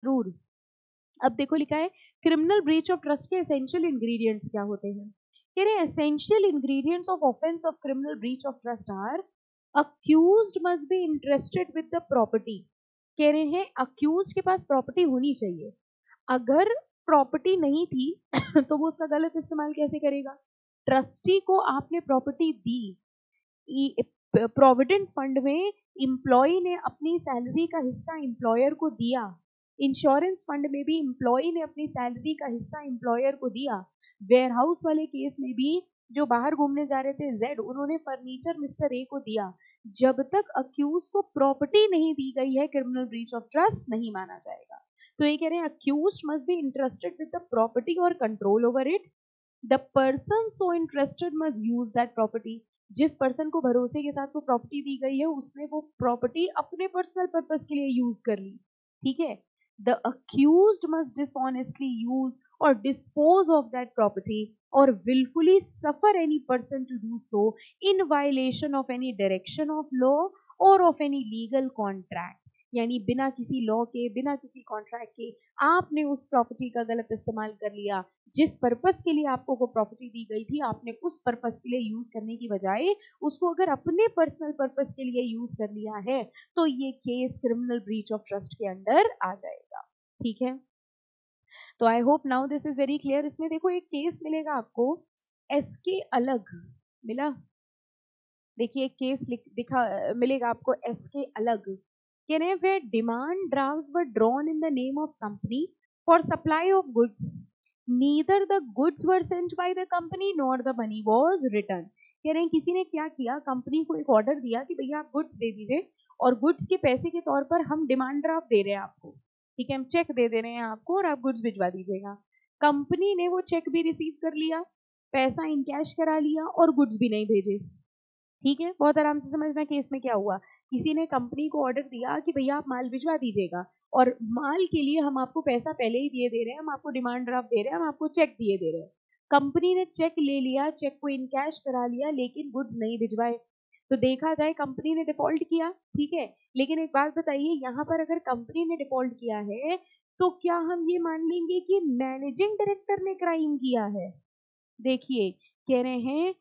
जरूर। अब देखो लिखा है क्रिमिनल ब्रीच ऑफ ट्रस्ट के एसेंशियल इंग्रेडिएंट्स क्या होते हैं। कह रहे essential ingredients of offence of criminal breach of trust are accused must be interested with the property. कह रहे हैं अक्यूज्ड के पास प्रॉपर्टी होनी चाहिए। अगर प्रॉपर्टी नहीं थी तो वो उसका गलत इस्तेमाल कैसे करेगा। ट्रस्टी को आपने प्रॉपर्टी दी, प्रोविडेंट फंड में इंप्लॉय ने अपनी सैलरी का हिस्सा इंप्लॉयर को दिया, इंश्योरेंस फंड में भी इंप्लॉय ने अपनी सैलरी का हिस्सा इंप्लॉयर को दिया, वेयर हाउस वाले केस में भी जो बाहर घूमने जा रहे थे जेड, उन्होंने फर्नीचर मिस्टर ए को दिया। जब तक अक्यूज को प्रॉपर्टी नहीं दी गई है क्रिमिनल ब्रीच ऑफ ट्रस्ट नहीं माना जाएगा। तो ये कह रहे हैं accused must be interested with the property और control over it. The person so interested must use that property. जिस पर्सन को भरोसे के साथ वो प्रॉपर्टी दी गई है उसने वो प्रॉपर्टी अपने पर्सनल पर्पस के लिए यूज कर ली। ठीक है। The accused must dishonestly use और डिस्पोज ऑफ दैट प्रॉपर्टी और willfully suffer any person to do so in violation of any direction of law or of any legal contract। यानी बिना किसी लॉ के, बिना किसी कॉन्ट्रैक्ट के आपने उस प्रॉपर्टी का गलत इस्तेमाल कर लिया। जिस पर्पस के लिए आपको वो प्रॉपर्टी दी गई थी आपने उस पर्पस के लिए यूज करने की बजाय उसको अगर अपने पर्सनल पर्पस के लिए यूज कर लिया है तो ये case criminal breach of trust के अंडर आ जाएगा। ठीक है। तो I hope now this is very clear. इसमें देखो एक केस मिलेगा आपको एसके अलग मिला। देखिए एक केस दिखा मिलेगा आपको एसके अलग। कह रहे हैं where demand drafts were drawn in the name of company for supply of goods, neither the goods were sent by the company nor the money was returned। कह रहे हैं किसी ने क्या किया, कंपनी को एक ऑर्डर दिया कि भैया आप गुड्स दे दीजिए और गुड्स के पैसे के तौर पर हम डिमांड ड्राफ्ट दे रहे हैं आपको। ठीक है, हम चेक दे रहे हैं आपको और आप गुड्स भिजवा दीजिएगा। कंपनी ने वो चेक भी रिसीव कर लिया, पैसा इन कैश करा लिया और गुड्स भी नहीं भेजे। ठीक है, बहुत आराम से समझना केस में क्या हुआ। किसी ने कंपनी को ऑर्डर दिया कि भैया आप माल भिजवा दीजिएगा और माल के लिए हम आपको पैसा पहले ही दिए दे रहे हैं, हम आपको डिमांड ड्राफ्ट दे रहे हैं, हम आपको चेक दिए दे रहे हैं। कंपनी ने चेक ले लिया, चेक को इन कैश करा लिया लेकिन गुड्स नहीं भिजवाए। तो देखा जाए कंपनी ने डिफॉल्ट किया। ठीक है, लेकिन एक बात बताइए, यहाँ पर अगर कंपनी ने डिफॉल्ट किया है तो क्या हम ये मान लेंगे कि मैनेजिंग डायरेक्टर ने क्राइम किया है। देखिए कह रहे हैं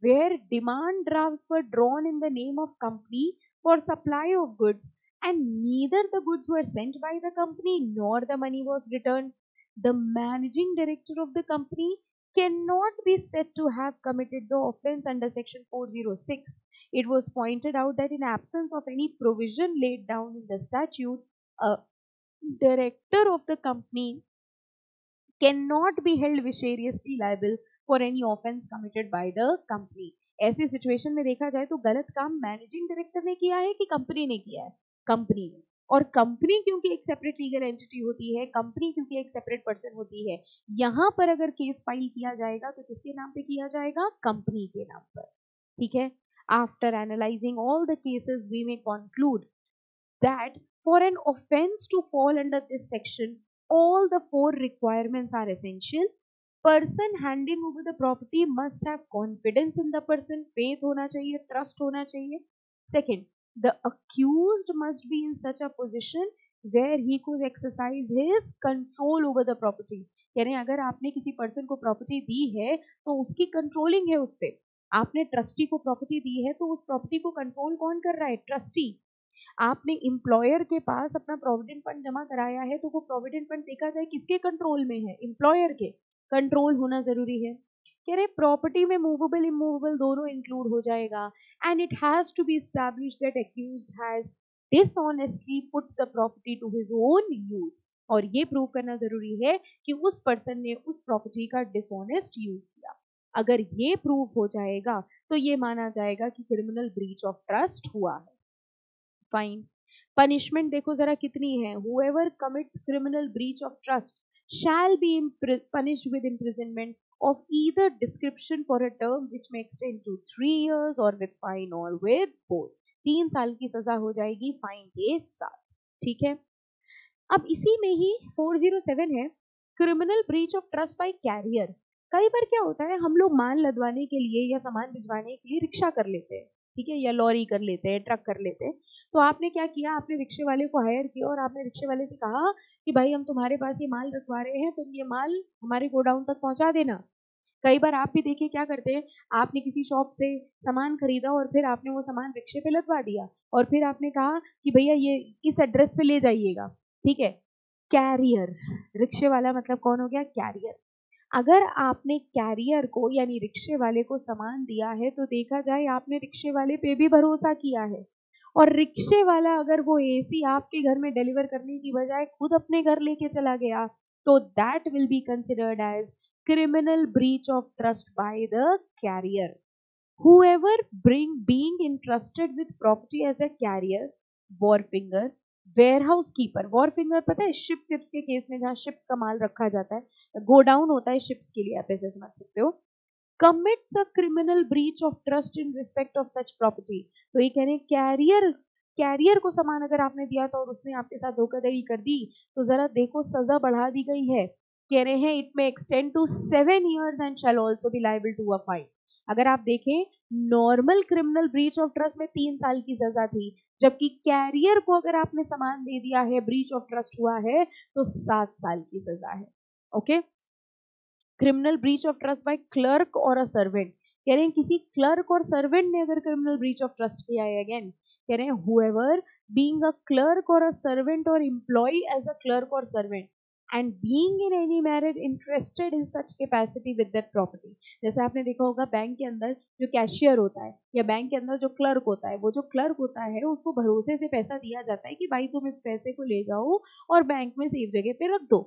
where demand drafts were drawn in the name of company for supply of goods and neither the goods were sent by the company nor the money was returned, the managing director of the company cannot be said to have committed the offense under section 406। It was pointed out that in absence of any provision laid down in the statute, a director of the company cannot be held vicariously liable for any offense committed by the company। ऐसी situation में देखा जाए तो गलत काम managing director ने किया है कि कंपनी ने किया है, कंपनी ने। और कंपनी क्योंकि एक सेपरेट लीगल एंटिटी होती है, कंपनी क्योंकि एक सेपरेट पर्सन होती है, यहां पर अगर केस फाइल किया जाएगा तो किसके नाम पे किया जाएगा, कंपनी के नाम पर। ठीक है। After analysing all the cases we may conclude that for an offense to fall under this section, all the four requirements are essential। Person handing over the property must have confidence in the person, faith होना चाहिए, trust होना चाहिए। Second, the accused must be in such a position where he could exercise his control over the property। कह रहे हैं अगर आपने किसी पर्सन को प्रॉपर्टी दी है तो उसकी कंट्रोलिंग है उस पर। आपने ट्रस्टी को प्रॉपर्टी दी है तो उस प्रॉपर्टी को कंट्रोल कौन कर रहा है, ट्रस्टी। आपने एम्प्लॉयर के पास अपना प्रोविडेंट फंड जमा कराया है तो वो प्रोविडेंट फंड देखा जाए किसके कंट्रोल में है, एम्प्लॉयर के। कंट्रोल होना जरूरी है। कह रहे प्रॉपर्टी में मूवेबल इमूवेबल दोनों इंक्लूड हो जाएगा and it has to be established that accused has dishonestly put the property to his own use. और ये प्रूव करना जरूरी है कि उस पर्सन ने उस प्रॉपर्टी का डिसऑनेस्ट यूज किया। अगर ये प्रूव हो जाएगा तो ये माना जाएगा कि क्रिमिनल ब्रीच ऑफ ट्रस्ट हुआ है। फाइन। पनिशमेंट देखो जरा कितनी है। whoever commits criminal breach of trust shall be punished with imprisonment of either description for a term which may extend to 3 years or with fine or with both। 3 साल की सजा हो जाएगी फाइन के साथ। ठीक है। अब इसी में ही 407 है criminal breach of trust by carrier. कई बार क्या होता है, हम लोग माल लदवाने के लिए या सामान भिजवाने के लिए रिक्शा कर लेते हैं। ठीक है, या लॉरी कर लेते हैं, ट्रक कर लेते हैं। तो आपने क्या किया, आपने रिक्शे वाले को हायर किया और आपने रिक्शे वाले से कहा कि भाई हम तुम्हारे पास ये माल रखवा रहे हैं, तुम ये माल हमारे गोडाउन तक पहुंचा देना। कई बार आप भी देखिए क्या करते हैं, आपने किसी शॉप से सामान खरीदा और फिर आपने वो सामान रिक्शे पे लदवा दिया और फिर आपने कहा कि भैया ये इस एड्रेस पे ले जाइएगा, ठीक है। कैरियर, रिक्शे वाला मतलब कौन हो गया, कैरियर। अगर आपने कैरियर को यानी रिक्शे वाले को सामान दिया है तो देखा जाए आपने रिक्शे वाले पे भी भरोसा किया है, और रिक्शे वाला अगर वो एसी आपके घर में डिलीवर करने की बजाय खुद अपने घर लेके चला गया तो that will be considered as criminal breach of trust by the carrier. Whoever being entrusted with property as a carrier, wharfinger, warehouse keeper, wharfinger पता है शिप्स के केस में जहाँ शिप्स का माल रखा जाता है, गोडाउन होता है शिप्स के लिए, आप ऐसे समझ सकते हो, commits a criminal breach of trust in respect of such property. तो ये कह रहे हैं कैरियर को सामान अगर आपने दिया था और उसने आपके साथ धोखाधड़ी कर दी तो जरा देखो सजा बढ़ा दी गई है। कह रहे हैं it may extend to 7 years and shall also be liable to a fine. अगर आप देखें normal criminal breach of trust में 3 साल की सजा थी, जबकि कैरियर को अगर आपने सामान दे दिया है, ब्रीच ऑफ ट्रस्ट हुआ है तो 7 साल की सजा है। Okay, criminal breach of trust bye clerk और अ सर्वेंट, कह रहे हैं किसी क्लर्क और सर्वेंट ने अगर क्रिमिनल ब्रीच ऑफ ट्रस्ट किया है, अगेन कह रहे हैं हुएवर बीइंग अ क्लर्क और अ सर्वेंट और एम्प्लॉय एज अ क्लर्क और servant and being in any manner interested in such capacity with that property. जैसे आपने देखा होगा बैंक के अंदर जो कैशियर होता है या बैंक के अंदर जो क्लर्क होता है, वो जो क्लर्क होता है उसको भरोसे से पैसा दिया जाता है कि भाई तुम इस पैसे को ले जाओ और बैंक में सेफ जगह पे रख दो।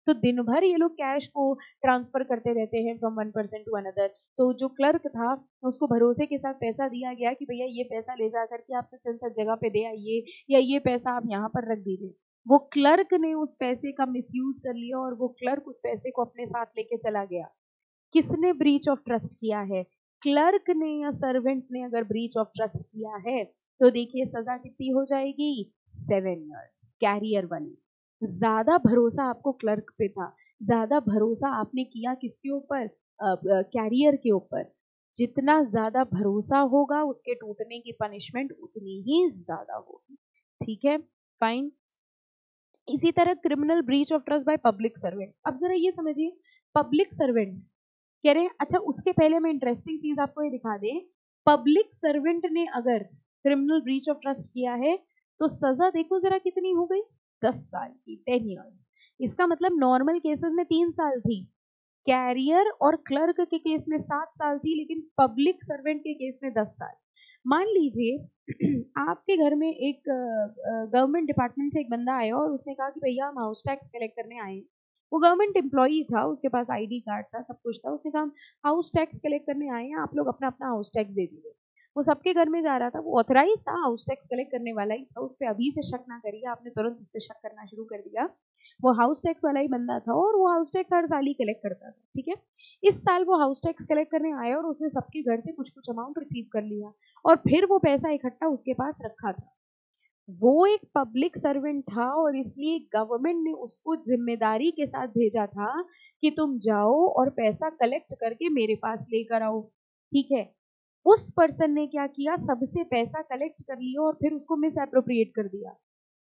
तो दिन भर ये लोग कैश को ट्रांसफर करते रहते हैं from one person to another. तो जो क्लर्क था उसको भरोसे के साथ पैसा दिया गया कि भैया ये पैसा ले जा करके आप सच सच जगह पे दे आइए, या ये पैसा आप यहाँ पर रख दीजिए। वो क्लर्क ने उस पैसे का मिसयूज कर लिया और वो क्लर्क उस पैसे को अपने साथ लेके चला गया। किसने ब्रीच ऑफ ट्रस्ट किया है, क्लर्क ने या सर्वेंट ने अगर ब्रीच ऑफ ट्रस्ट किया है तो देखिए सजा कितनी हो जाएगी, 7 years। कैरियर वाली, ज्यादा भरोसा आपको क्लर्क पे था, ज्यादा भरोसा आपने किया किसके ऊपर, कैरियर के ऊपर। जितना ज्यादा भरोसा होगा उसके टूटने की पनिशमेंट उतनी ही ज्यादा होगी, ठीक है, फाइन। इसी तरह criminal breach of trust by public servant. अब जरा ये समझिए, पब्लिक सर्वेंट कह रहे हैं, अच्छा उसके पहले मैं इंटरेस्टिंग चीज आपको ये दिखा दें, पब्लिक सर्वेंट ने अगर क्रिमिनल ब्रीच ऑफ ट्रस्ट किया है तो सजा देखो जरा कितनी हो गई, 10 साल की, 10 years। इसका मतलब नॉर्मल केसेस में 3 साल थी, कैरियर और क्लर्क के केस में 7 साल थी, लेकिन पब्लिक सर्वेंट के केस में 10 साल। मान लीजिए आपके घर में एक गवर्नमेंट डिपार्टमेंट से एक बंदा आया और उसने कहा कि भैया हम हाउस टैक्स कलेक्ट करने आए हैं। वो गवर्नमेंट एम्प्लॉई था, उसके पास आईडी कार्ड था, सब कुछ था। उसने कहा हाउस टैक्स कलेक्ट करने आए हैं, आप लोग अपना अपना हाउस टैक्स दे दीजिए। वो सबके घर में जा रहा था, वो ऑथराइज था, हाउस टैक्स कलेक्ट करने वाला ही था, उस पर अभी से शक ना करिए, आपने तुरंत उस पर शक करना शुरू कर दिया। वो हाउस टैक्स वाला ही बंदा था और वो हाउस टैक्स हर साल ही कलेक्ट करता था, ठीक है। इस साल वो हाउस टैक्स कलेक्ट करने आया और उसने सबके घर से कुछ कुछ अमाउंट रिसीव कर लिया और फिर वो पैसा इकट्ठा उसके पास रखा था। वो एक पब्लिक सर्वेंट था और इसलिए गवर्नमेंट ने उसको जिम्मेदारी के साथ भेजा था कि तुम जाओ और पैसा कलेक्ट करके मेरे पास लेकर आओ, ठीक है। उस पर्सन ने क्या किया, सबसे पैसा कलेक्ट कर लिया और फिर उसको मिस एप्रोप्रिएट कर दिया,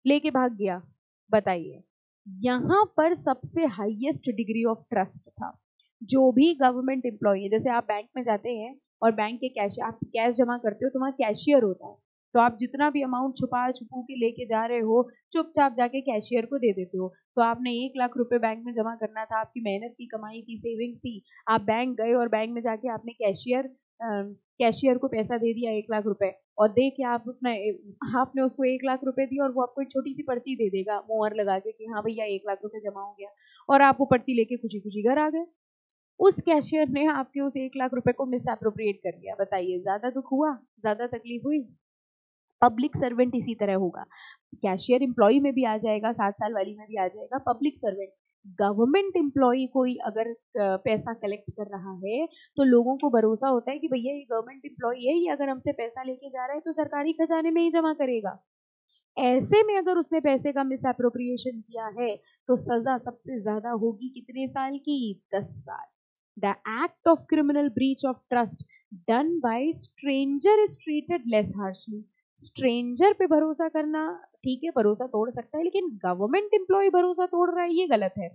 लेके भाग गया। बताइए, यहां पर सबसे हाईएस्ट डिग्री ऑफ ट्रस्ट था। जो भी गवर्नमेंट एम्प्लॉई है, जैसे आप बैंक में जाते हैं और बैंक के कैश, आप कैश जमा करते हो तो वहाँ कैशियर होता है, तो आप जितना भी अमाउंट छुपा छुपू के लेके जा रहे हो चुपचाप जाके कैशियर को दे देते हो। तो आपने 1 लाख रुपए बैंक में जमा करना था, आपकी मेहनत की कमाई की सेविंग्स थी, आप बैंक गए और बैंक में जाके आपने कैशियर को पैसा दे दिया 1 लाख रुपए, और दे के आप अपना आपने उसको 1 लाख रुपए दिया और वो आपको एक छोटी सी पर्ची दे देगा मोहर लगा के कि हाँ भैया 1 लाख रुपए जमा हो गया, और आप वो पर्ची लेके खुशी खुशी घर आ गए। उस कैशियर ने आपके उस 1 लाख रुपए को मिस एप्रोप्रिएट कर लिया। बताइए, ज्यादा दुख हुआ, ज्यादा तकलीफ हुई। पब्लिक सर्वेंट इसी तरह होगा, कैशियर एम्प्लॉय में भी आ जाएगा, 7 साल वाली में भी आ जाएगा। पब्लिक सर्वेंट, गवर्नमेंट एम्प्लॉय कोई अगर पैसा कलेक्ट कर रहा है तो लोगों को भरोसा होता है कि भैया ये गवर्नमेंट एम्प्लॉय है, ये अगर हमसे पैसा लेके जा रहा है तो सरकारी खजाने में ही जमा करेगा। ऐसे में अगर उसने पैसे का मिस एप्रोप्रिएशन किया है तो सजा सबसे ज्यादा होगी कितने साल की, 10 साल। The act of criminal breach of trust done by stranger is treated less harshly. Stranger पे भरोसा करना ठीक है, भरोसा तोड़ सकता है, लेकिन गवर्नमेंट एम्प्लॉय भरोसा तोड़ रहा है, ये गलत है।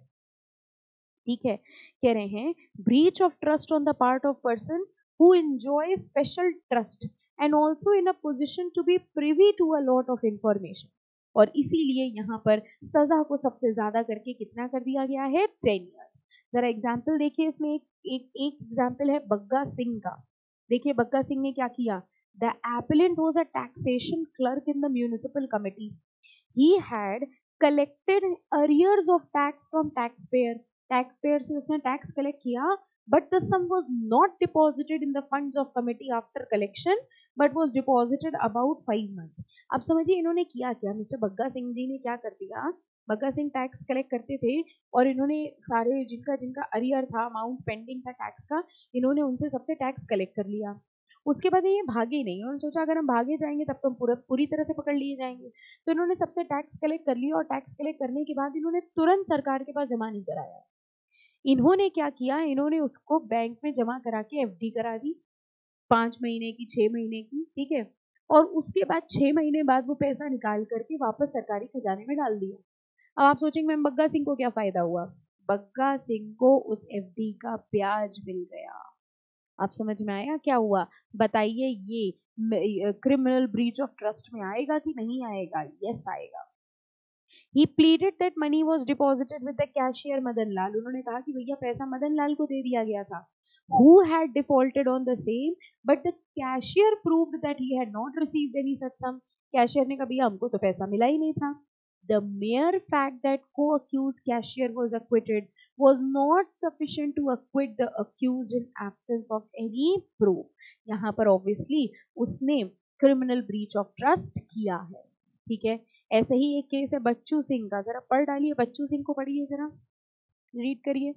ठीक है, कह रहे हैं breach of trust on the part of person who enjoy special trust and also in a position to be privy to a lot of information. और इसीलिए यहाँ पर सजा को सबसे ज्यादा करके कितना कर दिया गया है, 10 years। जरा एग्जाम्पल देखिए इसमें, एक एग्जाम्पल है बग्गा सिंह का। देखिए बग्गा सिंह ने क्या किया। The appellant was a taxation clerk in the municipal committee. he had collected arrears of tax from taxpayer से उसने टैक्स कलेक्ट किया, but the sum was not deposited in the funds of committee after collection but was deposited about 5 months। अब समझिए इन्होंने किया क्या, mister Bagga Singh ji ने क्या कर दिया। बग्गा सिंह टैक्स कलेक्ट करते थे और इन्होंने सारे जिनका जिनका अरियर था, अमाउंट पेंडिंग था टैक्स का, इन्होंने उनसे सबसे टैक्स कलेक्ट कर लिया। उसके बाद ये भागे नहीं, उन्होंने सोचा अगर हम भागे जाएंगे तब तो हम पूरी तरह से पकड़ लिए जाएंगे। तो इन्होंने सबसे टैक्स कलेक्ट कर लिया और टैक्स कलेक्ट करने के बाद इन्होंने तुरंत सरकार के पास जमा नहीं कराया। इन्होंने क्या किया, इन्होंने उसको बैंक में जमा करा के एफडी करा दी 5 महीने की, 6 महीने की, ठीक है। और उसके बाद 6 महीने बाद वो पैसा निकाल करके वापस सरकारी खजाने में डाल दिया। अब आप सोचेंगे मैम बग्गा सिंह को क्या फायदा हुआ। बग्गा सिंह को उस एफडी का ब्याज मिल गया। आप समझ में आया क्या हुआ, बताइए ये क्रिमिनल ब्रीच ऑफ ट्रस्ट में आएगा कि नहीं आएगा। यस आएगा। He pleaded that money was deposited with the cashier Madan Lal. उन्होंने कहा कि भैया पैसा मदन लाल को दे दिया गया था, who had defaulted on the same, but the cashier proved that he had not received any such sum। Cashier ने कहा भैया हमको तो पैसा मिला ही नहीं था। The mere fact that co-accused cashier was acquitted was not sufficient to acquit the accused in absence of any proof। यहाँ पर obviously उसने criminal breach of trust किया है। ठीक है, ऐसे ही एक केस है बच्चू सिंह का, जरा पढ़ डालिए, बच्चू सिंह को पढ़िए, जरा रीड करिए।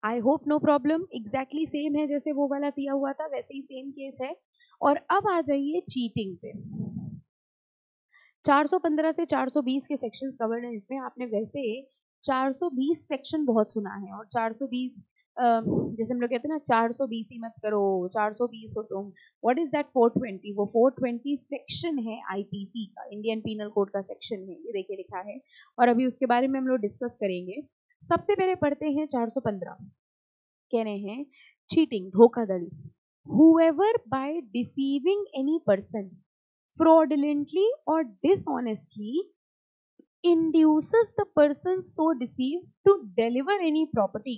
I hope no problem, exactly same है जैसे वो वाला दिया हुआ था, वैसे ही सेम केस है। और अब आ जाइए चीटिंग पे। 415 से 420 के सेक्शंस कवर्ड हैं इसमें। आपने वैसे 420 सेक्शन बहुत सुना है, और 420 जैसे हम लोग कहते हैं ना 420 ही मत करो, 420 हो तुम, व्हाट इज दैट 420, वो 420 सेक्शन है आईपीसी का, इंडियन पीनल कोड का सेक्शन है, ये देखिए लिखा है, और अभी उसके बारे में हम लोग डिस्कस करेंगे। सबसे पहले पढ़ते हैं 415। कह रहे हैं चीटिंग, धोखाधड़ी, whoever by deceiving any person fraudulently or dishonestly induces the person so deceived to deliver any property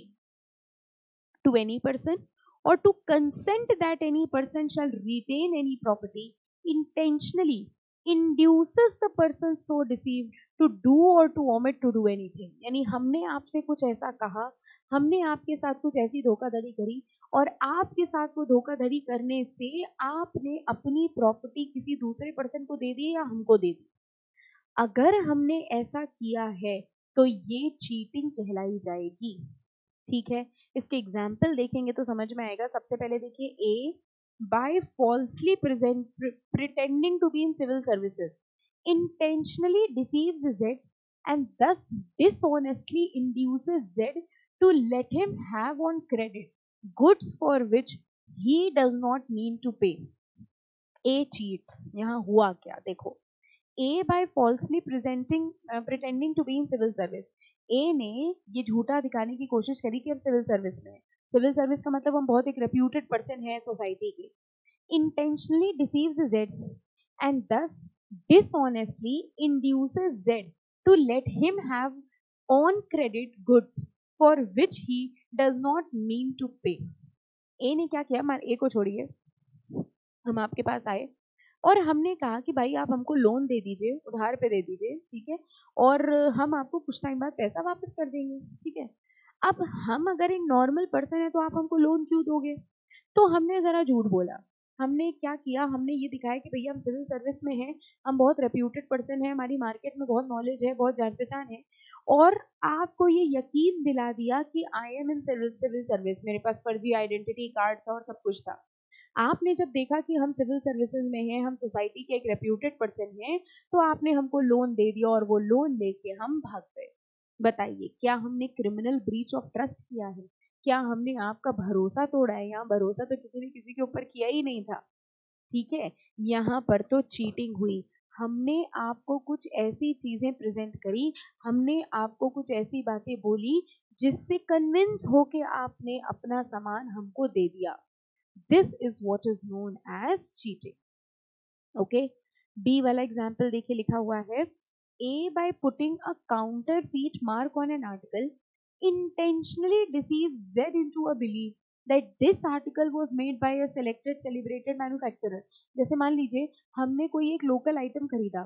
to any person or to consent that any person shall retain any property intentionally induces the person so deceived to do or to omit to do anything। यानी हमने आपसे कुछ ऐसा कहा, हमने आपके साथ कुछ ऐसी धोखाधड़ी करी, और आपके साथ वो धोखाधड़ी करने से आपने अपनी प्रॉपर्टी किसी दूसरे पर्सन को दे दी या हमको दे दी। अगर हमने ऐसा किया है तो ये चीटिंग कहलाई जाएगी। ठीक है, इसके एग्जाम्पल देखेंगे तो समझ में आएगा। सबसे पहले देखिए A, by falsely pretending to be in civil services intentionally deceives Z and thus dishonestly induces Z to let him have on credit goods for which he does not mean to pay। A cheats। यहाँ हुआ क्या देखो, A by falsely pretending to be in civil service, A ने ये झूठा दिखाने की कोशिश करी कि हम सिविल सर्विस में हैं। सिविल सर्विस का मतलब हम बहुत एक रेप्यूटेड पर्सन है सोसाइटी के। intentionally deceives Z and thus dishonestly induces Z to let him have on credit goods for which he does not mean to pay। A ने क्या किया, ए को छोड़िए, हम आपके पास आए और हमने कहा कि भाई आप हमको लोन दे दीजिए, उधार पे दे दीजिए, ठीक है, और हम आपको कुछ टाइम बाद पैसा वापस कर देंगे। ठीक है, अब हम अगर एक नॉर्मल पर्सन है तो आप हमको लोन क्यों दोगे। तो हमने जरा झूठ बोला। हमने क्या किया, हमने ये दिखाया कि भैया हम सिविल सर्विस में हैं, हम बहुत रेप्यूटेड पर्सन है, हमारी मार्केट में बहुत नॉलेज है, बहुत जान पहचान है, और आपको ये यकीन दिला दिया कि I am in civil service, मेरे पास फर्जी आइडेंटिटी कार्ड था और सब कुछ था। आपने जब देखा कि हम सिविल सर्विसेज में हैं, हम सोसाइटी के एक रेप्यूटेड पर्सन हैं, तो आपने हमको लोन दे दिया और वो लोन लेके हम भाग गए। बताइए, क्या हमने क्रिमिनल ब्रीच ऑफ ट्रस्ट किया है? क्या हमने आपका भरोसा तोड़ा है? यहाँ भरोसा तो किसी ने किसी के ऊपर किया ही नहीं था, ठीक है। यहाँ पर तो चीटिंग हुई। हमने आपको कुछ ऐसी चीजें प्रेजेंट करी, हमने आपको कुछ ऐसी बातें बोली जिससे कन्विंस होके आपने अपना सामान हमको दे दिया। This is what is known as cheating. Okay, B वाला एग्जाम्पल देखिए, लिखा हुआ है A by putting a counterfeit mark on an article intentionally deceives Z into a belief that this article was made by a selected celebrated manufacturer। जैसे मान लीजिए हमने कोई एक लोकल आइटम खरीदा,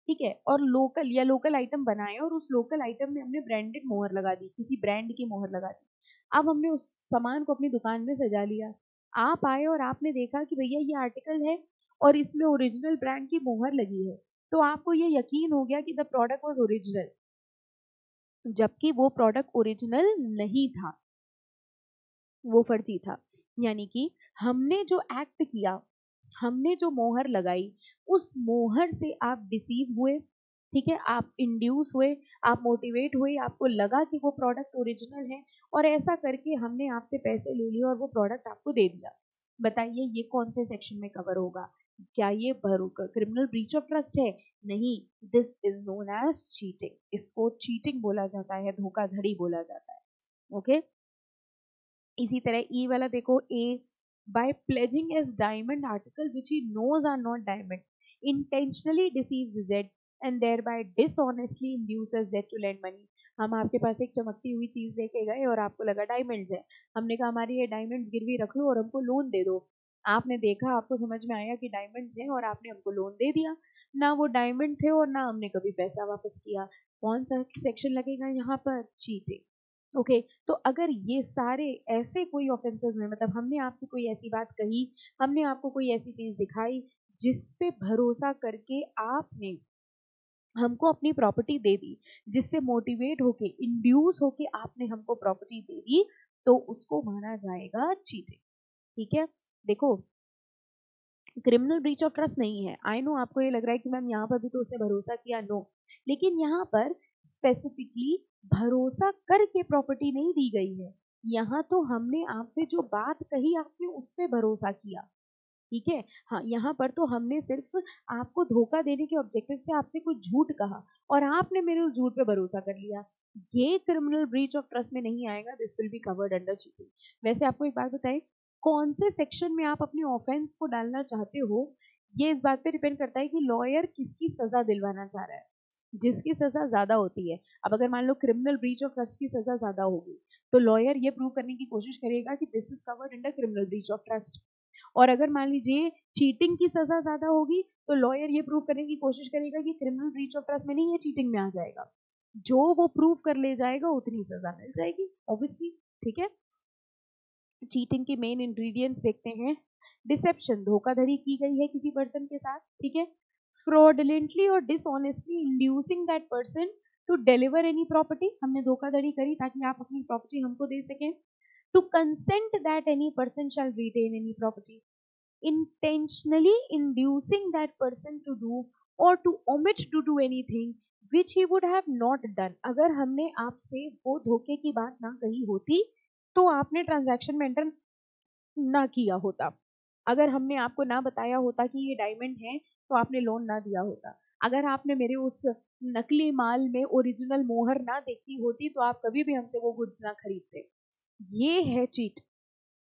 ठीक है, और लोकल आइटम बनाए और उस लोकल आइटम में हमने ब्रांडेड मोहर लगा दी, किसी ब्रांड की मोहर लगा दी। अब हमने उस सामान को अपनी दुकान में सजा लिया। आप आए और आपने देखा कि भैया ये आर्टिकल है और इसमें ओरिजिनल ब्रांड की मोहर लगी है, तो आपको ये यकीन हो गया कि द प्रोडक्ट वाज ओरिजिनल, जबकि वो प्रोडक्ट ओरिजिनल नहीं था, वो फर्जी था। यानी कि हमने जो एक्ट किया, हमने जो मोहर लगाई, उस मोहर से आप डिसीव हुए, ठीक है, आप इंड्यूस हुए, आप मोटिवेट हुए, आपको लगा कि वो प्रोडक्ट ओरिजिनल है और ऐसा करके हमने आपसे पैसे ले लिए और वो प्रोडक्ट आपको दे दिया। बताइए ये कौन से सेक्शन में कवर होगा? क्या ये क्रिमिनल ब्रीच ऑफ ट्रस्ट है? नहीं, this is known as cheating. इसको चीटिंग बोला जाता है, धोखाधड़ी बोला जाता है। ओके, इसी तरह ई वाला देखो, ए by pledging as diamond article which he knows are not diamond, intentionally deceives Z and thereby dishonestly induces Z to lend money। हम आपके पास एक चमकती हुई चीज लेके गए और आपको लगा डायमंड्स है, हमने कहा हमारी ये डायमंड्स गिरवी रख लो और हमको लोन दे दो। आपने देखा, आपको समझ में आया कि डायमंड्स हैं और आपने हमको लोन दे दिया। ना वो डायमंड थे और ना हमने कभी पैसा वापस किया। कौन सा सेक्शन लगेगा यहाँ पर? चीटिंग। ओके, तो अगर ये सारे ऐसे कोई ऑफेंसेस हुए, मतलब हमने आपसे कोई ऐसी बात कही, हमने आपको कोई ऐसी चीज दिखाई जिस पे भरोसा करके आपने हमको अपनी प्रॉपर्टी दे दी, जिससे मोटिवेट होके, इंड्यूस होके आपने हमको प्रॉपर्टी दे दी, तो उसको माना जाएगा चीटिंग। ठीक है, देखो क्रिमिनल ब्रीच ऑफ ट्रस्ट नहीं है। आई नो आपको ये लग रहा है कि मैम यहाँ पर भी तो उसने भरोसा किया, नो, लेकिन यहाँ पर स्पेसिफिकली भरोसा करके प्रॉपर्टी नहीं दी गई है। यहाँ तो हमने आपसे जो बात कही आपने उस पर भरोसा किया, ठीक है। हाँ, यहाँ पर तो हमने सिर्फ आपको धोखा देने के ऑब्जेक्टिव से आपसे कुछ झूठ कहा और आपने मेरे उस झूठ पे भरोसा कर लिया। ये क्रिमिनल ब्रीच ऑफ ट्रस्ट में नहीं आएगा, this will be covered under cheating. वैसे आपको एक बात बताएं, कौन से सेक्शन में आप अपने ऑफेंस को डालना चाहते हो, ये इस बात पे डिपेंड करता है कि लॉयर किसकी सजा दिलवाना चाह रहा है। जिसकी सजा ज्यादा होती है, अब अगर मान लो क्रिमिनल ब्रीच ऑफ ट्रस्ट की सजा ज्यादा होगी, तो लॉयर ये प्रूव करने की कोशिश करेगा कि this is covered under criminal breach of trust. और अगर मान लीजिए चीटिंग की सजा ज्यादा होगी, तो लॉयर ये प्रूव करने की कोशिश करेगा कि क्रिमिनल ब्रीच ऑफ ट्रस्ट में नहीं, ये चीटिंग में आ जाएगा। जो वो प्रूव कर ले जाएगा उतनी सजा मिल जाएगी, ऑब्वियसली। ठीक है, चीटिंग के मेन इंग्रेडिएंट्स देखते हैं। डिसेप्शन, धोखाधड़ी की गई है किसी पर्सन के साथ, ठीक है। फ्रॉडलेंटली और dishonestly inducing that person to deliver any property, हमने धोखाधड़ी करी ताकि आप अपनी प्रॉपर्टी हमको दे सकें। To consent that any person shall retain any property, intentionally inducing that person to do or to omit to do anything which he would have not done। अगर हमने आपसे वो धोखे की बात ना कही होती तो आपने ट्रांजैक्शन में एंटर ना किया होता। अगर हमने आपको ना बताया होता कि ये डायमंड है तो आपने लोन ना दिया होता। अगर आपने मेरे उस नकली माल में ओरिजिनल मोहर ना देखी होती तो आप कभी भी हमसे वो गुड्स ना खरीदते। ये है चीट,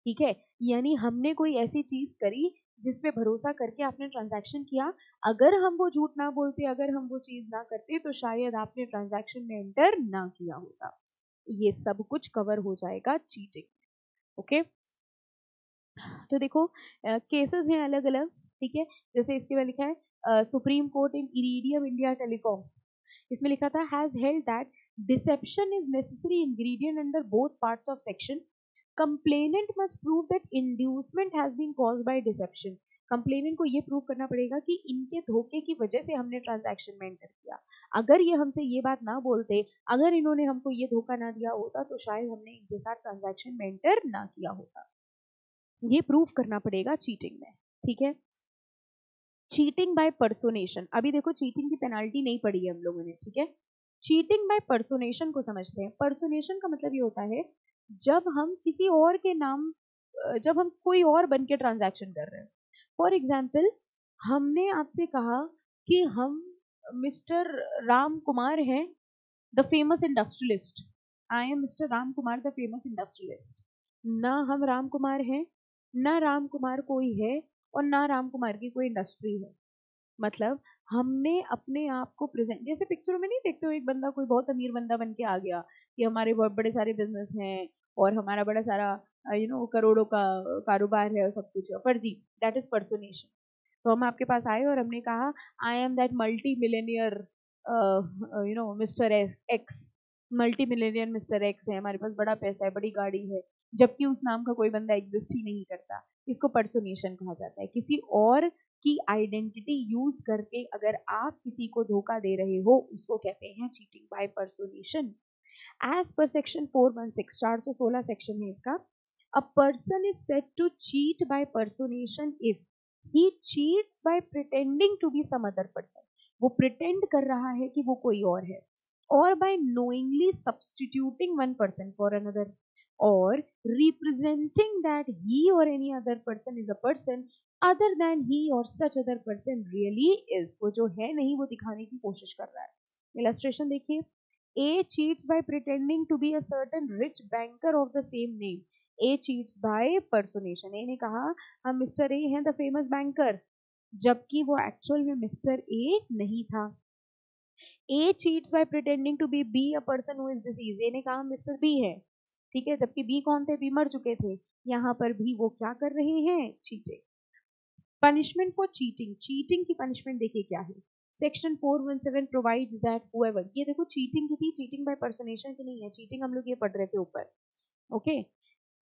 ठीक है। यानी हमने कोई ऐसी चीज करी जिस पे भरोसा करके आपने ट्रांजैक्शन किया। अगर हम वो झूठ ना बोलते, अगर हम वो चीज ना करते, तो शायद आपने ट्रांजैक्शन में एंटर ना किया होता। ये सब कुछ कवर हो जाएगा चीटिंग। ओके, तो देखो केसेस हैं अलग अलग, ठीक है। जैसे इसके में लिखा है Supreme Court in Iridium India Telecom, इसमें लिखा था has held that deception is necessary ingredient under both parts of section, complainant must prove that inducement has been caused by deception। Complainant को ये प्रूव करना पड़ेगा कि इनके धोखे की वजह से हमने ट्रांजैक्शन में एंटर किया। अगर ये हमसे ये बात ना बोलते, अगर इन्होंने हमको ये धोखा ना दिया होता, तो शायद हमने इनके साथ ट्रांजैक्शन में एंटर ना किया होता। ये प्रूव करना पड़ेगा चीटिंग में, ठीक है। चीटिंग बाय पर्सोनेशन, अभी देखो चीटिंग की पेनाल्टी नहीं पड़ी है हम लोगों ने, ठीक है। चीटिंग बाय पर्सोनेशन को समझते हैं। पर्सोनेशन का मतलब ये होता है जब हम किसी और के नाम, जब हम कोई और बन के ट्रांजैक्शन कर रहे हैं। फॉर एग्जाम्पल, हमने आपसे कहा कि हम मिस्टर राम कुमार हैं, the famous industrialist. I am mister Ram Kumar, the famous industrialist. ना हम राम कुमार हैं, ना राम कुमार कोई है, और ना राम कुमार की कोई इंडस्ट्री है। मतलब हमने अपने आप को प्रेजेंट, जैसे पिक्चरों में नहीं देखते हो एक बंदा, कोई बहुत अमीर बंदा बन के आ गया कि हमारे बहुत बड़े सारे बिजनेस हैं और हमारा बड़ा सारा करोड़ों का कारोबार है और सब कुछ है, फर्जी, दैट इज पर्सोनेशन। तो हम आपके पास आए और हमने कहा I am that multi Millionaire mister x, multi Millionaire mister x है, हमारे पास बड़ा पैसा है, बड़ी गाड़ी है, जबकि उस नाम का कोई बंदा एग्जिस्ट ही नहीं करता। इसको पर्सोनेशन कहा जाता है। किसी और की आइडेंटिटी यूज करके अगर आप किसी को धोखा दे रहे हो, उसको कहते हैं cheating by personation. As per section 416, 416 section है इसका, a person is said to cheat by personation if he cheats by pretending to be some other person, वो प्रिटेंड कर रहा है कि वो कोई और है, और by knowingly substituting one person for another, और representing that he or any other person is a person other than he or such other person really is, वो जो है नहीं वो दिखाने की कोशिश कर रहा है। इलस्ट्रेशन देखिए, A cheats by pretending to be a certain rich banker of the same name. A cheats by personation. A ने कहा हम मिस्टर ए हैं द फेमस बैंकर, जबकि वो एक्चुअल में मिस्टर ए नहीं था। A cheats by pretending to be B, a person who is deceased. A ने कहा हम मिस्टर बी है, ठीक है, जबकि बी कौन थे, बी मर चुके थे। यहाँ पर भी वो क्या कर रहे हैं, cheating. Punishment for cheating, cheating की पनिशमेंट देखिए क्या है। सेक्शन 417 प्रोवाइड्स दैट हुएवर, ये देखो चीटिंग की थी, चीटिंग बाय पर्सोनेशन की नहीं है, चीटिंग हम लोग ये पढ़ रहे थे ऊपर, okay.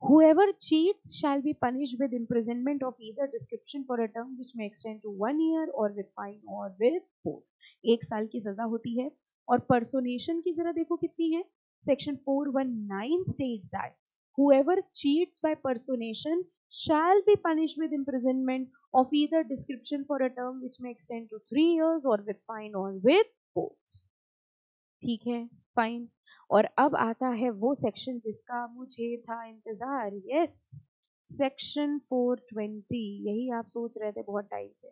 Whoever cheats shall be punished with imprisonment of either description for a term which may extend to 1 year or with fine or with both. 1 साल की सजा होती है। और पर्सोनेशन की जरा देखो कितनी है। Section 419 states that whoever cheats by personation shall be punished with imprisonment of either description for a term which may extend to 3 years or with fine or with both. ठीक है, फाइन। और अब आता है वो सेक्शन जिसका मुझे था इंतजार, यस, सेक्शन 420। यही आप सोच रहे थे बहुत टाइम से।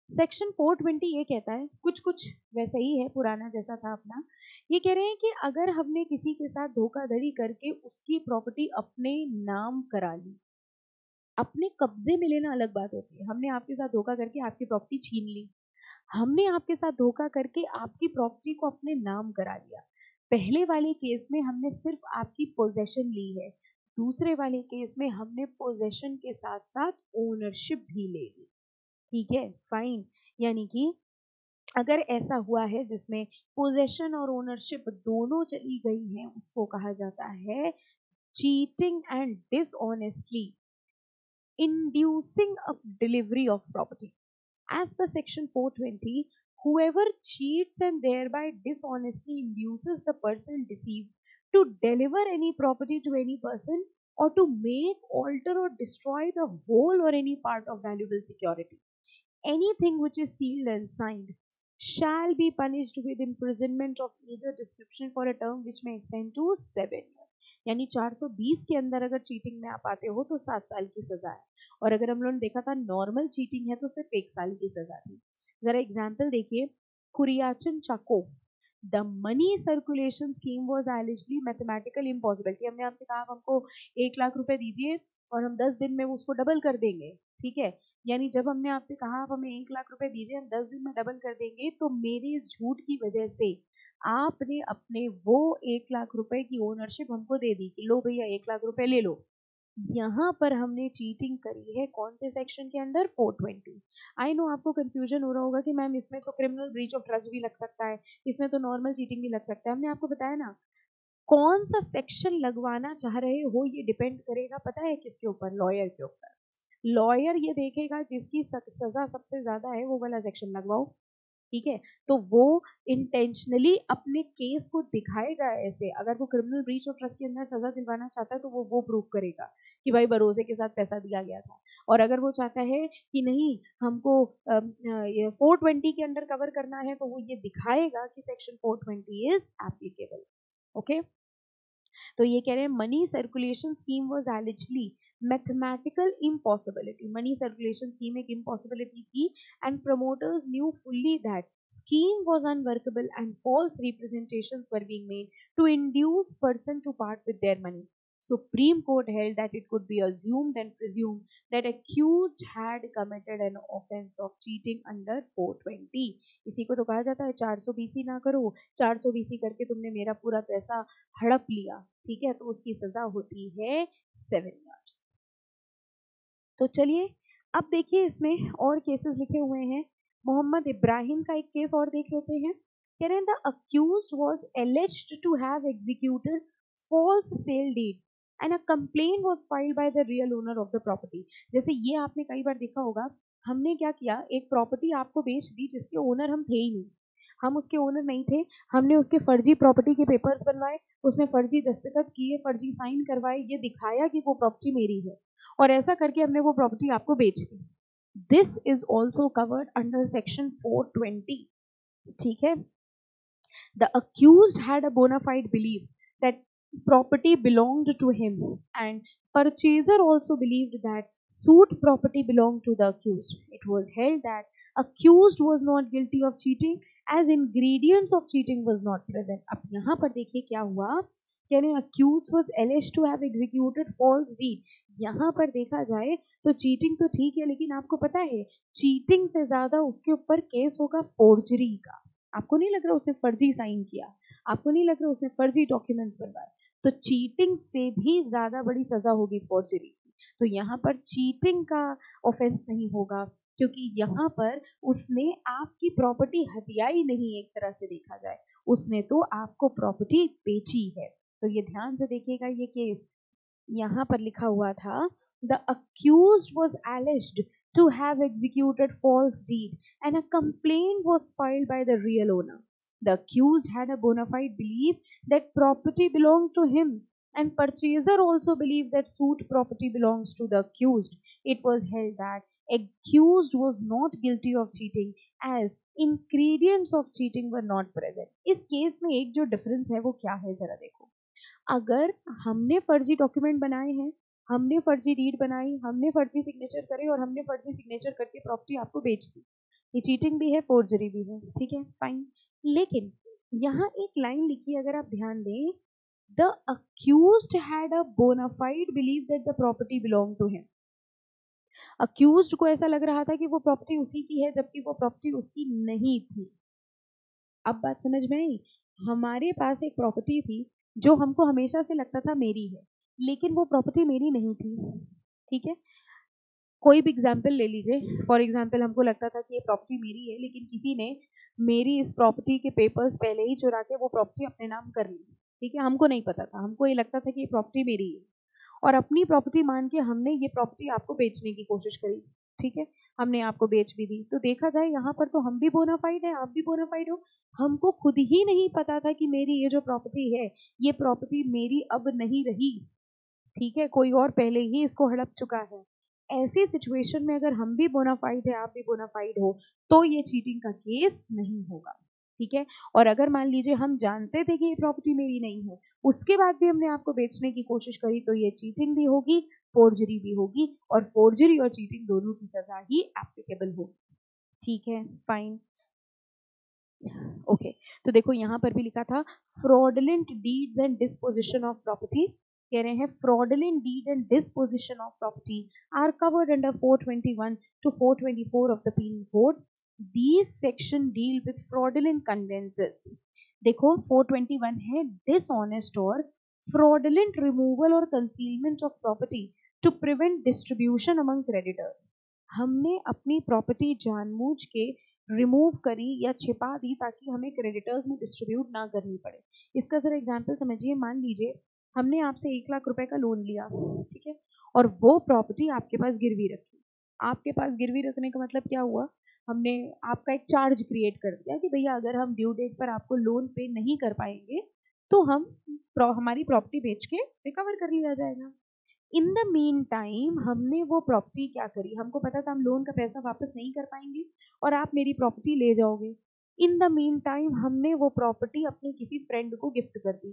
सेक्शन 420 ये कहता है, कुछ कुछ वैसा ही है, पुराना जैसा था अपना। ये कह रहे हैं कि अगर हमने किसी के साथ धोखाधड़ी करके उसकी प्रॉपर्टी अपने नाम करा ली, अपने कब्जे में लेना अलग बात होती है। हमने आपके साथ धोखा करके आपकी प्रॉपर्टी छीन ली, हमने आपके साथ धोखा करके आपकी प्रॉपर्टी को अपने नाम करा लिया। पहले वाले केस में हमने सिर्फ आपकी पोजेशन ली है, दूसरे वाले केस में हमने पोजेशन के साथ साथ ओनरशिप भी ले ली, ठीक है, फाइन। यानी कि अगर ऐसा हुआ है जिसमें पोजेशन और ओनरशिप दोनों चली गई हैं, उसको कहा जाता है cheating and dishonestly inducing a delivery of property. As per section 420, whoever cheats and thereby dishonestly induces the person deceived to deliver any property to any person or to make, alter or destroy the whole or any part of valuable security, anything which is sealed and signed, shall be punished with imprisonment of either description for a term which may extend to 7 years. यानी 420 के अंदर अगर cheating में आप आते हो तो 7 साल की सजा है, और अगर हम लोगों ने देखा था नॉर्मल चीटिंग है तो सिर्फ 1 साल की सजा थी। जरा एग्जाम्पल देखिए, Kuriachan Chacko, the money circulation scheme was allegedly mathematical impossibility. हमने आपसे कहा आप हमको 1 लाख रुपए दीजिए और हम 10 दिन में उसको डबल कर देंगे, ठीक है। यानी जब हमने आपसे कहा आप हमें 1 लाख रुपए दीजिए, हम 10 दिन में डबल कर देंगे, तो मेरे इस झूठ की वजह से आपने अपने वो 1 लाख रुपए की ओनरशिप हमको दे दी कि लो भैया 1 लाख रुपए ले लो। यहाँ पर हमने चीटिंग करी है कौन से सेक्शन के अंदर, 420। आई नो आपको कंफ्यूजन हो रहा होगा कि मैम इसमें तो क्रिमिनल ब्रीच ऑफ ट्रस्ट भी लग सकता है, इसमें तो नॉर्मल चीटिंग भी लग सकता है। हमने आपको बताया ना, कौन सा सेक्शन लगवाना चाह रहे हो ये डिपेंड करेगा, पता है किसके ऊपर, लॉयर के ऊपर। लॉयर ये देखेगा जिसकी सजा सबसे ज्यादा है वो वाला सेक्शन लगवाओ, ठीक है। तो वो इंटेंशनली अपने केस को दिखाएगा ऐसे, अगर वो क्रिमिनल ब्रीच ऑफ ट्रस्ट के अंदर सजा दिलवाना चाहता है तो वो प्रूव करेगा कि भाई भरोसे के साथ पैसा दिया गया था। और अगर वो चाहता है कि नहीं हमको 420 के अंडर कवर करना है तो वो ये दिखाएगा कि सेक्शन 420 इज एप्लीकेबल। ओके, तो ये कह रहे हैं money circulation scheme was eligibly mathematical impossibility, money circulation scheme एक इम्पॉसिबिलिटी थी and promoters new fully that scheme was unworkable and false representations were being made to induce person to part with their money. Supreme Court held that it could be assumed and presumed that accused had committed an offense of cheating under 420. इसी को तो कहा जाता है 400 BC ना करो, 400 BC करके तुमने मेरा पूरा पैसा हड़प लिया, ठीक है, तो उसकी सजा होती है 7 years। तो चलिए अब देखिए इसमें और केसेस लिखे हुए हैं। मोहम्मद इब्राहिम का एक केस और देख लेते हैं। कह रहे हैं the accused was alleged to have executed false sale deed and a complaint was filed by the real owner of the property. जैसे ये आपने कई बार देखा होगा, हमने क्या किया, एक प्रॉपर्टी आपको बेच दी जिसके ओनर हम थे ही नहीं, हम उसके ओनर नहीं थे, हमने उसके फर्जी प्रॉपर्टी के पेपर्स बनवाए, उसमें फर्जी दस्तखत किए, फर्जी साइन करवाए, ये दिखाया कि वो प्रॉपर्टी मेरी है और ऐसा करके हमने वो प्रॉपर्टी आपको बेच दी। This is also covered under section 420, ठीक है। The accused had a bona fide believe that property belonged to him and purchaser also believed that suit property belonged to the accused. It was held that accused was not guilty of cheating as ingredients of cheating was not present. अब यहाँ पर देखिए क्या हुआ, यानी accused was alleged to have executed false deed। यहाँ पर देखा जाए तो चीटिंग तो ठीक है, लेकिन आपको पता है चीटिंग से ज्यादा उसके ऊपर केस होगा फोर्जरी का। आपको नहीं लग रहा उसने फर्जी साइन किया, आपको नहीं लग रहा उसने फर्जी डॉक्यूमेंट्स बनवाए, तो चीटिंग से भी ज्यादा बड़ी सजा होगी फोर्जरी की। तो यहाँ पर चीटिंग का ऑफेंस नहीं होगा क्योंकि यहाँ पर उसने आपकी प्रॉपर्टी हथियाई नहीं, एक तरह से देखा जाए उसने तो आपको प्रॉपर्टी बेची है। तो ये ध्यान से देखिएगा, ये केस यहाँ पर लिखा हुआ था the accused was एलिज्ड to have executed false deed and a complaint was filed by the real owner. The accused had a bona fide belief that property belonged to him and purchaser also believed that suit property belongs to the accused. It was held that accused was not guilty of cheating as ingredients of cheating were not present. इस case में एक जो difference है वो क्या है जरा देखो, अगर हमने फर्जी डॉक्यूमेंट बनाए हैं, हमने फर्जी डीड बनाई, हमने फर्जी सिग्नेचर करे और हमने फर्जी सिग्नेचर करके प्रॉपर्टी आपको बेच दी, ये चीटिंग भी है फोर्जरी भी है, ठीक है फाइन। लेकिन यहाँ एक लाइन लिखी अगर आप ध्यान दें, the accused had a bona fide believe that the property belong to him. Accused को ऐसा लग रहा था कि वो प्रॉपर्टी उसी की है जबकि वो प्रॉपर्टी उसकी नहीं थी। अब बात समझ में आई, हमारे पास एक प्रॉपर्टी थी जो हमको हमेशा से लगता था मेरी है, लेकिन वो प्रॉपर्टी मेरी नहीं थी, ठीक है। कोई भी एग्जाम्पल ले लीजिए, फॉर एग्जाम्पल हमको लगता था कि ये प्रॉपर्टी मेरी है, लेकिन किसी ने मेरी इस प्रॉपर्टी के पेपर्स पहले ही चुरा के वो प्रॉपर्टी अपने नाम कर ली, ठीक है। हमको नहीं पता था, हमको ये लगता था कि ये प्रॉपर्टी मेरी है और अपनी प्रॉपर्टी मान के हमने ये प्रॉपर्टी आपको बेचने की कोशिश करी, ठीक है, हमने आपको बेच भी दी। तो देखा जाए यहाँ पर तो हम भी बोनाफाइड है, आप भी बोनाफाइड हो, हमको खुद ही नहीं पता था कि मेरी ये जो प्रॉपर्टी है ये प्रॉपर्टी मेरी अब नहीं रही, ठीक है, कोई और पहले ही इसको हड़प चुका है। ऐसी सिचुएशन में अगर हम भी बोनाफाइड है, आप भी बोनाफाइड हो, तो ये चीटिंग का केस नहीं होगा, ठीक है। और अगर मान लीजिए हम जानते थे कि ये प्रॉपर्टी मेरी नहीं है, उसके बाद भी हमने आपको बेचने की कोशिश करी, तो ये चीटिंग भी होगी, फोर्जरी भी होगी, और फोर्जरी और चीटिंग दोनों की सजा ही एप्लीकेबल होगी, ठीक है फाइन। ओके, तो देखो यहाँ पर भी लिखा था fraudulent deeds and disposition of property. कह रहे हैं fraudulent deed and disposition of property are covered under 421 to 424 of the Penal Code. These section deal with fraudulent conveyances. देखो 421 है dishonest और fraudulent removal और concealment of property to prevent distribution among creditors. हमने अपनी property जानबूझ के remove करी या छिपा दी ताकि हमें क्रेडिटर्स में डिस्ट्रीब्यूट ना करनी पड़े। इसका जरा एग्जांपल समझिए, मान लीजिए हमने आपसे 1 लाख रुपए का लोन लिया, ठीक है, और वो प्रॉपर्टी आपके पास गिरवी रखी। आपके पास गिरवी रखने का मतलब क्या हुआ, हमने आपका एक चार्ज क्रिएट कर दिया कि भैया अगर हम ड्यू डेट पर आपको लोन पे नहीं कर पाएंगे तो हमारी प्रॉपर्टी बेच के रिकवर कर लिया जाएगा। इन द मीन टाइम हमने वो प्रॉपर्टी क्या करी, हमको पता था हम लोन का पैसा वापस नहीं कर पाएंगे और आप मेरी प्रॉपर्टी ले जाओगे। इन द मीन टाइम हमने वो प्रॉपर्टी अपने किसी फ्रेंड को गिफ्ट कर दी,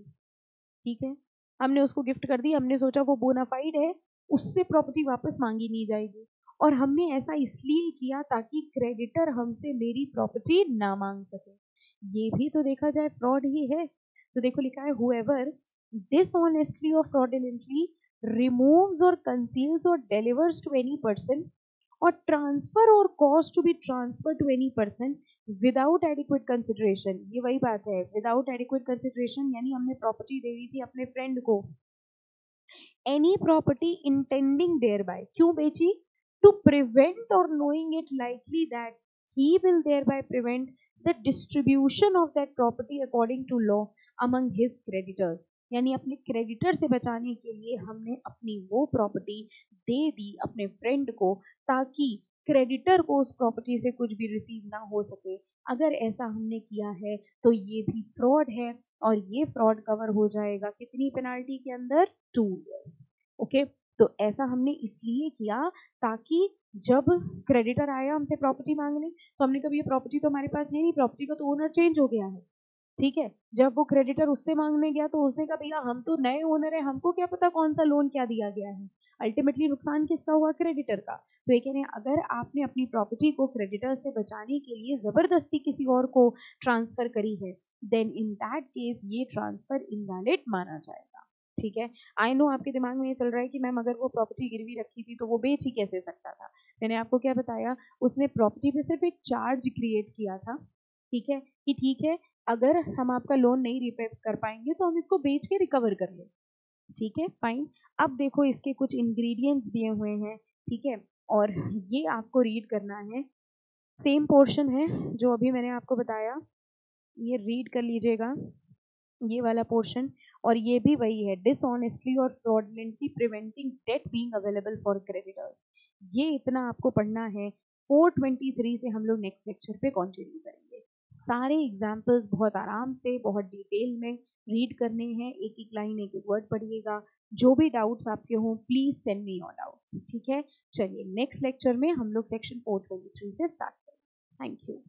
ठीक है, हमने उसको गिफ्ट कर दी, हमने सोचा वो बोनाफाइड है, उससे प्रॉपर्टी वापस मांगी नहीं जाएगी, और हमने ऐसा इसलिए किया ताकि क्रेडिटर हमसे मेरी प्रॉपर्टी ना मांग सके। ये भी तो देखा जाए फ्रॉड ही है। तो देखो लिखा है whoever dishonestly or fraudulently removes or conceals or delivers to any person or transfer or cause to be transferred to any person without adequate consideration, ये वही बात है without adequate consideration, यानी हमने प्रॉपर्टी दे दी थी अपने फ्रेंड को, any property intending thereby, क्यों बेची, to prevent or knowing it likely that he will thereby prevent the distribution of that property according to law among his creditors, यानी अपने creditor से बचाने के लिए हमने अपनी वो प्रॉपर्टी दे दी अपने फ्रेंड को ताकि क्रेडिटर को उस प्रॉपर्टी से कुछ भी रिसीव ना हो सके। अगर ऐसा हमने किया है तो ये भी फ्रॉड है और ये फ्रॉड कवर हो जाएगा कितनी पेनाल्टी के अंदर, 2 years। ओके, तो ऐसा हमने इसलिए किया ताकि जब क्रेडिटर आया हमसे प्रॉपर्टी मांगने तो हमने कहा ये प्रॉपर्टी तो हमारे पास नहीं, प्रॉपर्टी का तो ओनर चेंज हो गया है, ठीक है। जब वो क्रेडिटर उससे मांगने गया तो उसने कहा भैया हम तो नए ओनर है, हमको क्या पता कौन सा लोन क्या दिया गया है। अल्टीमेटली नुकसान किसका हुआ, क्रेडिटर का। तो ये कह रहे हैं अगर आपने अपनी प्रॉपर्टी को क्रेडिटर से बचाने के लिए जबरदस्ती किसी और को ट्रांसफर करी है, देन इन दैट केस ये ट्रांसफर इनवैलिड माना जाएगा, ठीक है। आई नो आपके दिमाग में ये चल रहा है कि मैम अगर वो प्रॉपर्टी गिरवी रखी थी तो वो बेच ही कैसे सकता था। मैंने आपको क्या बताया, उसने प्रॉपर्टी पे सिर्फ एक चार्ज क्रिएट किया था, ठीक है, कि ठीक है अगर हम आपका लोन नहीं रिपे कर पाएंगे तो हम इसको बेच के रिकवर कर लें, ठीक है, फाइन। अब देखो इसके कुछ इंग्रेडिएंट्स दिए हुए हैं, ठीक है, और ये आपको रीड करना है। सेम पोर्शन है जो अभी मैंने आपको बताया, ये रीड कर लीजिएगा ये वाला पोर्शन, और ये भी वही है, डिसऑनेस्टली और fraudulently preventing debt being available for creditors. ये इतना आपको पढ़ना है। 423 से हम लोग नेक्स्ट लेक्चर पे कंटिन्यू करेंगे। सारे एग्जाम्पल्स बहुत आराम से बहुत डिटेल में रीड करने हैं, एक एक लाइन एक एक वर्ड पढ़िएगा। जो भी डाउट्स आपके हों please send me your doubts, ठीक है। चलिए नेक्स्ट लेक्चर में हम लोग सेक्शन 423 से स्टार्ट करेंगे। Thank you.